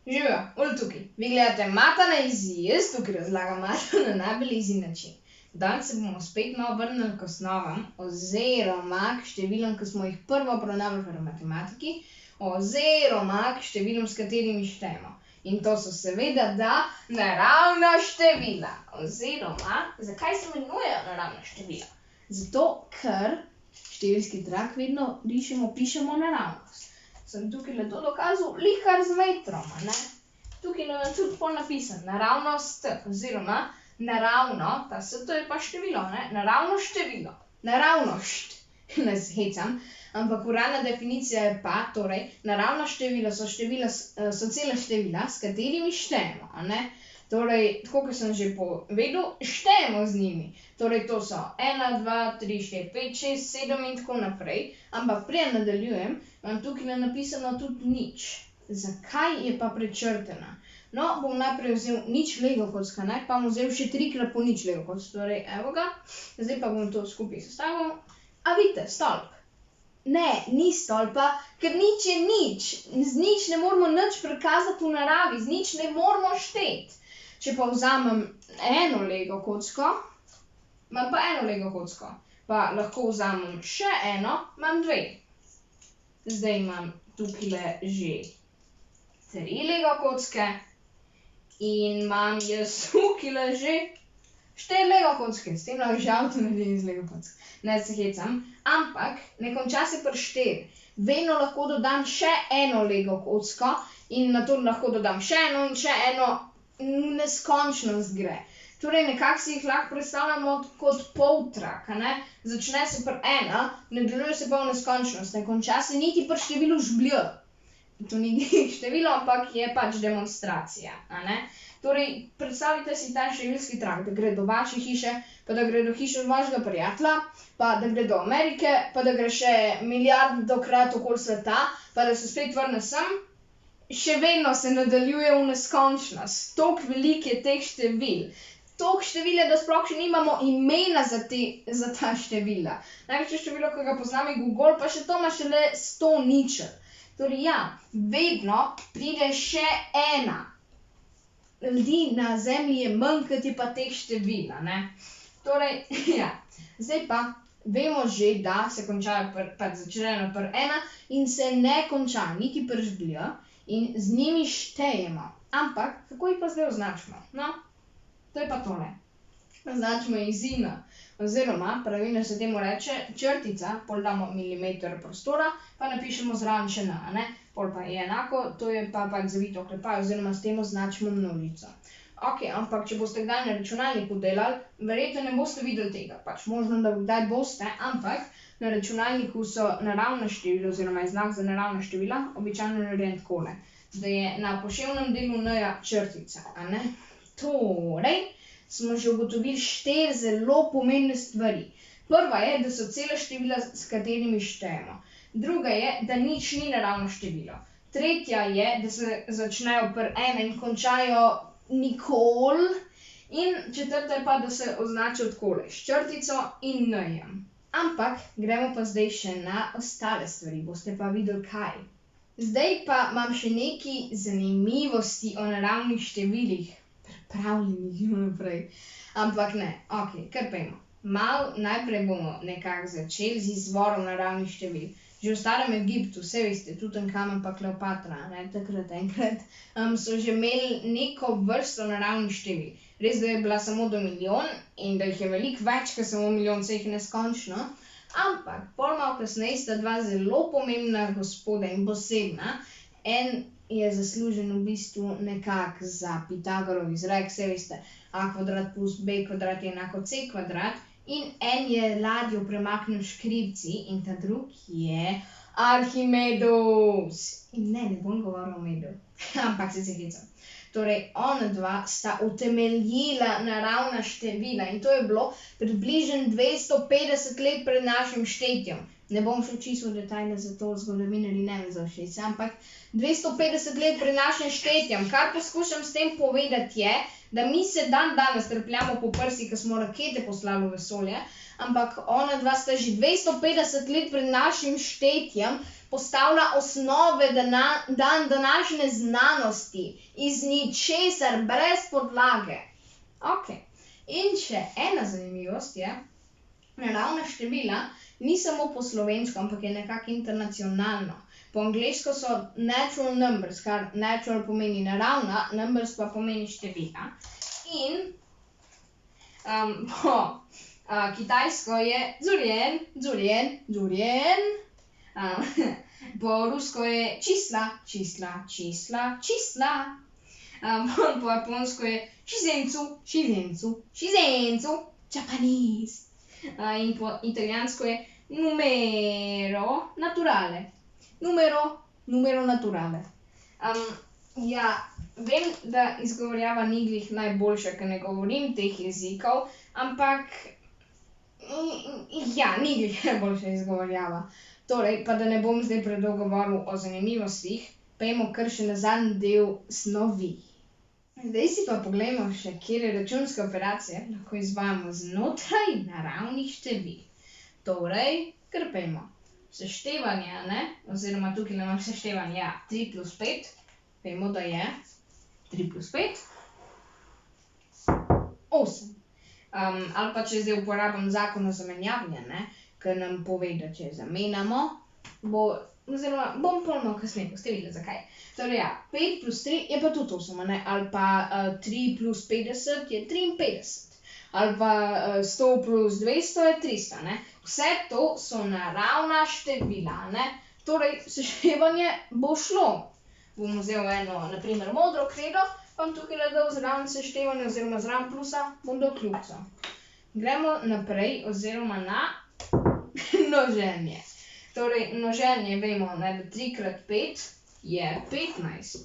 Živijo, ul tukaj. Vi gledate Mata na Easy, jaz tukaj razlagam Mata na najbolj easy način. Danes se bomo spet malo vrnili k osnovam, oziroma k številom, ki smo jih prvo obravnavali v matematiki, oziroma k številom, s katerimi štejemo. In to so seveda naravna števila. Oziroma, zakaj se imenujejo naravna števila? Zato, ker številski trak vedno pišemo naravnost. Sem tukaj le to dokazal kar z metrom, ne? Tukaj nam je tudi pol napisan, naravnost, oziroma naravno, ta S to je pa število, ne? Naravno število, naravnost, ne se hecam, ampak uradna definicija je pa, torej, naravna števila so cela števila, s katerimi štejemo, a ne? Torej, tako kot sem že povedal, štejemo z njimi. Torej, to so 1, 2, 3, 4, 5, 6, 7 in tako naprej. Ampak preden nadaljujem, imam tukaj napisano tudi nič. Zakaj je pa prečrtana? No, bom najprej vzel nič Lego kocka, ne? Pa bom vzel še 3x po nič Lego kocka. Torej, evo ga. Zdaj pa bom to skupaj sestavil. A vidite, stolp. Ne, ni stolpa, ker nič je nič. Z nič ne moramo nič prikazati v naravi, z nič ne moramo šteti. Če pa vzamem eno Lego kocko, imam pa eno Lego kocko. Pa lahko vzamem še eno, imam 2. Zdaj imam tukaj že 3 Lego kocke in imam jaz tukaj že 4 Lego kocke. S tem lahko že avto naredim iz Lego kock. Ne se hecam, ampak ne konča se pri 4. Vedno lahko dodam še eno Lego kocko in nato lahko dodam še eno in še eno, neskončnost gre. Torej, nekako si jih lahko predstavljamo kot poltrak, a ne? Začne se pri 1, nadaljuje se pa v neskončnost, ne konča se niti pri številu žblj. To ni število, ampak je pač demonstracija, a ne? Torej, predstavljate si ta številski trak, da gre do vaše hiše, pa da gre do hiše vašega prijatelja, pa da gre do Amerike, pa da gre še milijardokrat okoli sveta, pa da se spet vrne sem. Še vedno se nadaljuje v neskončnost. Toliko veliko je teh števil. Toliko števil je, da sploh še nimamo imena za ta števila. Največje število, ki ga poznam, je Google, pa še to ima šele 100 ničel. Torej ja, vedno pride še ena. Ljudi na zemlji je manj, kot je pa teh števil, a ne? Torej, ja. Zdaj pa vemo že, da se končajo začnejo pri 1 in se ne konča niti pri žblj. In z njimi štejemo. Ampak, kako jih pa zdaj označimo? No, to je pa tole. Označimo jih z in. Oziroma, pravilno se temu reče črtica, pol damo milimeter prostora, pa napišemo zraven še n, a ne? Pol pa je enako, to je pa pač zavito oklepaj, oziroma s tem označimo množico. Ok, ampak če boste kdaj na računalniku delali, verjetno ne boste videli tega. Pač možno, da kdaj boste, ampak na računalniku so naravna števila, oziroma je znak za naravna števila, običajno narejen takole. Da je na poševnem delu n-ja črtica, a ne? Torej, smo že ugotovili 4 zelo pomembne stvari. Prva je, da so cela števila, s katerimi štejemo. Druga je, da nič ni naravno število. Tretja je, da se začnejo pri 1 in končajo nikoli. In četrta je pa, da se označijo takole, s črtico in n-jem. Ampak, gremo pa zdaj še na ostale stvari, boste pa videli kaj. Zdaj pa imam še nekaj zanimivosti o naravnih številih. Pripravljenih naprej. Ampak ne, ok, kar pojmo. Najprej bomo nekako začeli z izvorom naravnih števil. Že v starem Egiptu, vse veste, Tutankamen pa Kleopatra, ne, takrat enkrat, so že imeli neko vrsto naravnih števil. Res, da je bila samo do milijon in da jih je veliko več, ker samo milijon, se jih neskončno, ampak pol malo kasneje sta dva zelo pomembna gospoda in posebna. En je zaslužen v bistvu nekako za Pitagorov izrek, vse veste, a kvadrat plus b kvadrat je enako c kvadrat, in en je ladjo premaknil s škripci in ta drug je Arhimedus. In ne bom govoril o medu, ampak se hecam. Torej, ona dva sta utemeljila naravna števila in to je bilo približno 250 let pred našim štetjem. Ne bom šel čisto v detajle, zato zgodovinarji ne me zavšeč, ampak 250 let pred našim štetjem. Kar poskušam s tem povedati je, da mi se danes trepljamo po prsi, ko smo rakete poslali v vesolje, ampak ona dva sta že 250 let pred našim štetjem postavlja osnove današnje znanosti iz ničesar, brez podlage. Ok. In še ena zanimivost je, naravna števila ni samo po slovensko, ampak je nekako internacionalno. Po angleško so natural numbers, kar natural pomeni naravna, numbers pa pomeni števila. In po kitajsko je zurjen, zurjen, zurjen. Po rusko je čísla, čísla, čísla, čísla. Po japonsko je shizenzu, shizenzu, shizenzu, Japanese. In po italijansko je numero naturale. Numero naturale. Ja, vem, da izgovorjava ni glih najboljša, ker ne govorim teh jezikov, ampak ja, ni glih najboljša izgovorjava. Torej, pa da ne bom zdaj predolgo govoril o zanimivostih, pojdimo kar še na zadnji del snovi. Zdaj si pa poglejmo še, katere računske operacije lahko izvajamo znotraj naravnih števil. Torej, kar pojdimo. Seštevanje, ne? Oziroma tukaj imam seštevanje, ja, 3 plus 5. Vemo, da je 3 plus 5. 8. Ali pa če zdaj uporabim zakon o zamenjavanju, ne? Ker nam pove, da če zamenjamo, oziroma bom polno kasneje, boste videli zakaj. Torej ja, 5 plus 3 je pa tudi 8, ne? Ali pa 3 plus 50 je 53. Ali pa 100 plus 200 je 300, ne? Vse to so naravna števila, ne? Torej, seštevanje bo šlo. Bom vzel eno, na primer, modro kredo, pa bom tukaj dal zraven seštevanje, oziroma zraven plusa, bom dal kljubico. Gremo naprej, oziroma na množenje. Torej, množenje vemo, da 3 krat 5 je 15.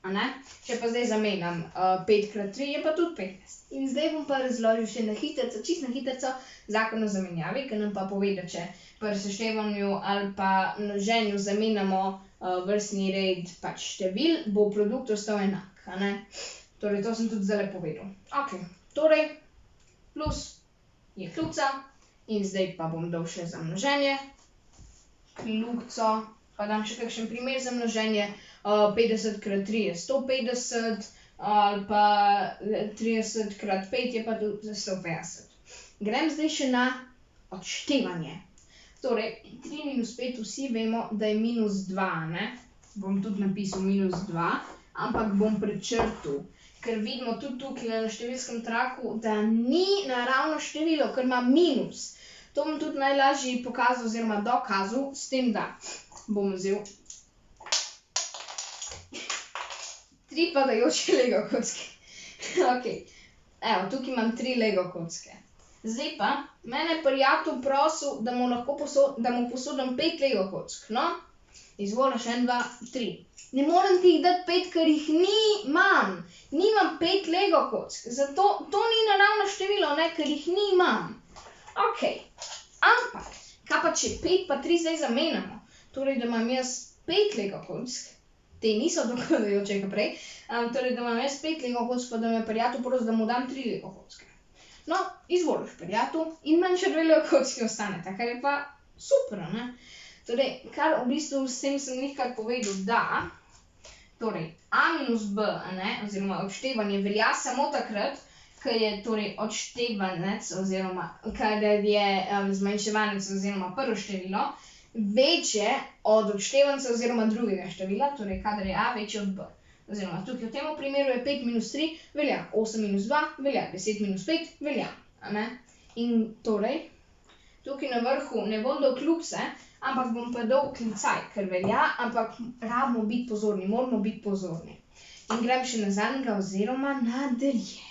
A ne? Če pa zdaj zamenjam 5 krat 3 je pa tudi 15. In zdaj bom pa razložil še na hitrico, čisto na hitrico, zakon o zamenjavi, ki nam pa pove, da če pri seštevanju ali pa množenju zamenjamo vrstni red pač števil, bo produkt ostal enak, a ne? Torej, to sem tudi zdajle povedal. Ok, torej, plus je kljubica in zdaj pa bom dal še za množenje. Kljubico, pa dam še kakšen primer za množenje. 50 krat 3 je 150, ali pa 30 krat 5 je pa tudi 150. Grem zdaj še na odštevanje. Torej, 3 minus 5 vsi vemo, da je minus 2, ne? Bom tudi napisal minus 2, ampak bom prečrtal, ker vidimo tudi tukaj na številskem traku, da ni naravno število, ker ima minus. To bom tudi najlažje pokazal oziroma dokazal s tem, da bom vzel 3 padajoče Lego kocke. Ok, evo, tukaj imam 3 Lego kocke. Zdaj pa, mene je prijatelj prosil, da mu posodim 5 Lego kock. No, izvoliš 1, 2, 3. Ne morem ti jih dati 5, ker jih nimam. Nimam 5 Lego kock. Zato to ni naravno število, ne, ker jih nimam. Ok, ampak, kaj pa če 5 pa 3 zdaj zamenjamo? Torej, da imam jaz 5 Lego kock. Te niso dokazujoče kot prej. Torej, da imam jaz 5 Lego kock, pa da me prijatelj prosil, da mu dam 3 Lego kocke. No, izvoliš prijatelj in manj še 2 Lego kocki ostaneta, kar je pa super, ne? Torej, kar v bistvu s tem sem nekaj povedal, da torej, a minus b, ne, oziroma odštevanje velja samo takrat, ko je torej odštevanec, oziroma kadar je zmanjševanec oziroma prvo število, večje od odštevanca oziroma drugega števila, torej kadar je a večje od b. Oziroma, tukaj v tem primeru je 5 minus 3 velja, 8 minus 2 velja, 10 minus 5 velja, a ne? In torej, tukaj na vrhu ne bom dal kljubice, ampak bom pa dal klicaj, ker velja, ampak rabimo biti pozorni, moramo biti pozorni. In grem še na zadnjega oziroma na deljenje.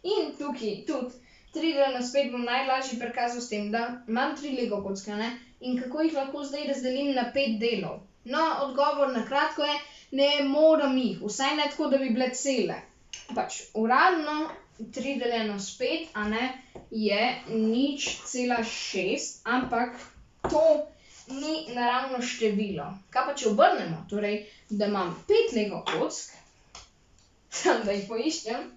In tukaj tudi 3 deleno spet bom najlažje prikazal s tem, da imam 3 Lego kocke, ne? In kako jih lahko zdaj razdelim na 5 delov? No, odgovor na kratko je, ne morem jih, vsaj ne tako, da bi bile cele. Pač, uradno 3 deljeno s 5, a ne, je 0,6, ampak to ni naravno število. Kaj pa če obrnemo, torej, da imam 5 Lego kock, samo da jih poiščem,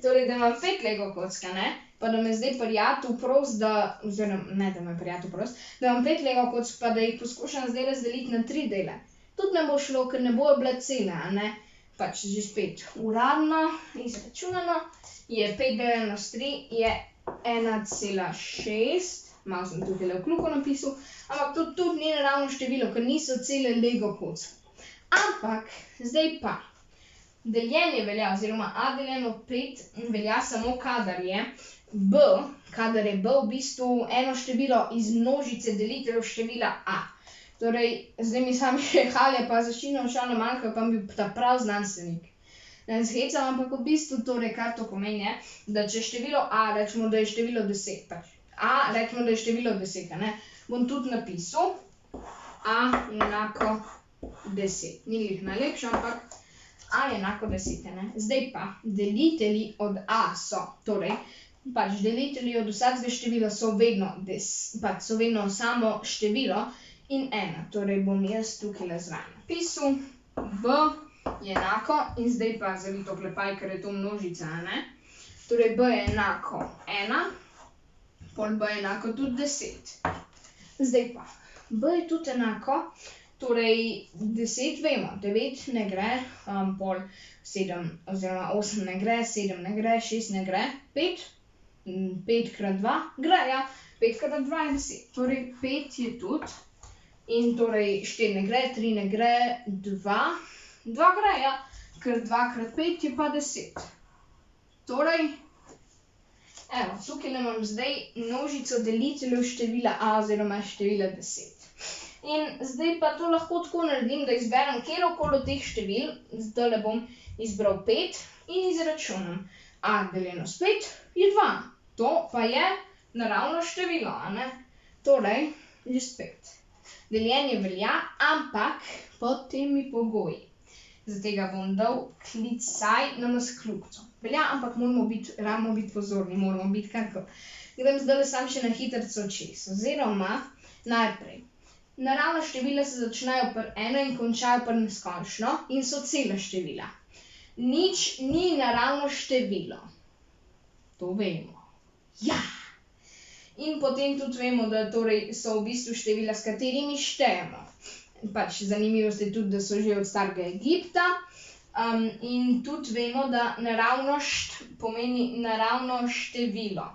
torej, da imam 5 Lego kock, a ne, pa da me zdaj prijatelj prosi, oziroma ne, da me prijatelj prosi, da imam 5 Lego kock, pa da jih poskušam zdaj razdeliti na 3 dele. Tudi ne bo šlo, ker ne bojo bile cele, a ne. Pač že spet uradno izračunano je 5 deljeno s 3 je 1,6. Malo sem tukaj v kljuko napisal, ampak to tudi ni naravno število, ker niso cele Lego kocke. Ampak, zdaj pa, deljenje velja, oziroma a deljeno 5 velja samo, kadar je b v bistvu eno število iz množice deliteljev števila a. Torej, zdaj mi sami še halje pa zaščitno šalo manjkajo, pa bi bil ta prav znanstvenik. Ne zhecam, ampak v bistvu torej, kar to pomeni je, da če število a rečemo, da je število 10, pač a rečemo, da je število 10, a ne, bom tudi napisal a enako 10. Ni glih najlepše, ampak a je enako 10, ne. Zdaj pa, delitelji od a so, torej, pač delitelji od vsakega števila so vedno samo število in 1. Torej bom jaz tukaj zraven napisal b je enako in zdaj pa zavit oklepaj, ker je to množica, a ne. Torej b je enako 1, pol b je enako tudi 10. Zdaj pa, b je tudi enako, torej 10 vemo, 9 ne gre, pol 7 oziroma 8 ne gre, 7 ne gre, 6 ne gre, 5, 5 krat 2 gre, ja, 5 krat 2 je 10, torej 5 je tudi, in torej 4 ne gre, 3 ne gre, 2 gre, ja, ker 2 krat 5 je pa 10. Torej, evo, tukaj imam zdaj množico deliteljev števila a oziroma števila 10. In zdaj pa to lahko tako naredim, da izberem kjerokoli od teh števil, zdajle bom izbral 5 in izračunam. A deljeno s 5 je 2. To pa je naravno število, a ne? Torej, že spet. Deljenje velja, ampak pod temi pogoji. Zatega bom dal klicaj na naskljubico. Velja, ampak moramo biti pozorni, moramo biti karkoli. Grem zdajle sam še na hitrico čez, oziroma najprej. Naravna števila se začnejo pri 1 in končajo pri neskončno in so cela števila. Nič ni naravno število. To vemo. Ja! In potem tudi vemo, da torej so v bistvu števila, s katerimi štejemo. Pač zanimivost je tudi, da so že od starega Egipta. In tudi vemo, da naravnost pomeni naravno število.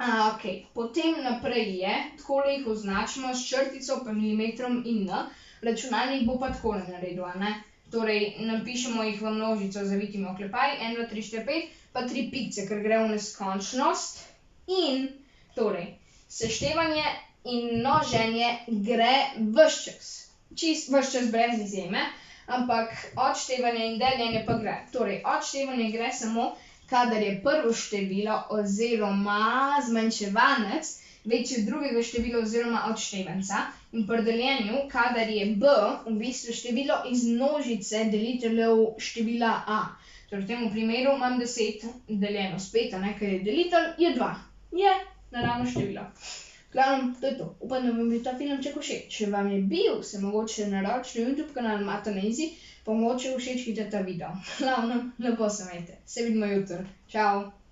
Okej, potem naprej je, takole jih označimo s črtico, pa milimetrom in n. Računalnik bo pa takole naredil, a ne? Torej, napišemo jih v množico, zavitimi oklepaji, 1, 2, 3, 4, 5, pa 3 pikce, ker gre v neskončnost. In, torej, seštevanje in množenje gre ves čas. Čist ves čas brez izjeme, ampak odštevanje in deljenje pa gre. Torej, odštevanje gre samo, kadar je prvo število oziroma zmanjševanec večji od drugega števila oziroma odštevanca, in pri deljenju, kadar je b v bistvu število iz množice deliteljev števila a. Torej v tem primeru imam 10 deljeno s 5, ker je delitelj, je 2. Je naravno število. Glavnem, to je to. Upam, da vam je ta filmček všeč. Če vam je bil, se mogoče naročite na YouTube kanal Mata na Easy, pa mogoče všečkite ta video. Glavnem, lepo se imejte. Se vidimo jutri. Čau!